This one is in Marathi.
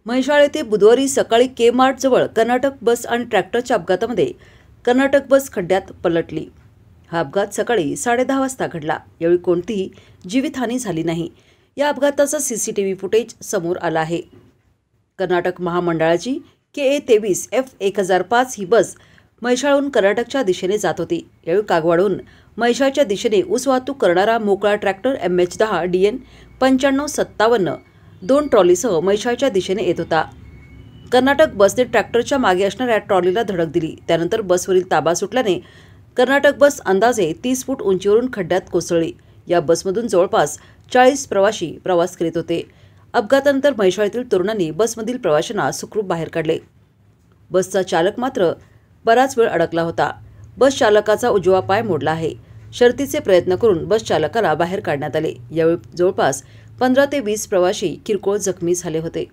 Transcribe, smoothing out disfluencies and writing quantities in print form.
म्हैसाळ येथे बुधवारी सकाळी के मार्ट जवळ कर्नाटक बस आणि ट्रॅक्टरच्या अपघातामध्ये कर्नाटक बस खड्ड्यात पलटली। हा अपघात सकाळी 10:30 वाजता घडला। यावेळी कोणतीही जीवितहानी झाली नाही। या अपघाताचा सीसीटीव्ही फुटेज समोर आला आहे। कर्नाटक महामंडळाची KA 23 F1005 ही बस म्हैसाळहून कर्नाटकच्या दिशेने जात होती। यावेळी कागवाडहून म्हैसाळच्या दिशेने ऊस वाहतूक करणारा मोकळा ट्रॅक्टर MH10 DN 9557 2 ट्रॉलीसह म्हैसाळच्या दिशेने येत होता। कर्नाटक बसने ट्रॅक्टरच्या मागे असणाऱ्या ट्रॉलीला धडक दिली। त्यानंतर बसवरील ताबा सुटल्याने कर्नाटक बस अंदाजे 30 फूट उंचीवरून खड्ड्यात कोसळली। या बसमधून जवळपास 40 प्रवासी प्रवास करीत होते। अपघातानंतर म्हैसाळतील तरुणांनी बसमधील प्रवाशांना सुखरूप बाहेर काढले। बसचा चालक मात्र बराच वेळ अडकला होता। बस चालकाचा उजवा पाय मोडला आहे। शर्थीचे प्रयत्न करून बस चालकाला बाहेर काढण्यात आले। यावेळी जवळपास 15 ते 20 प्रवासी किरकोळ जखमी झाले होते।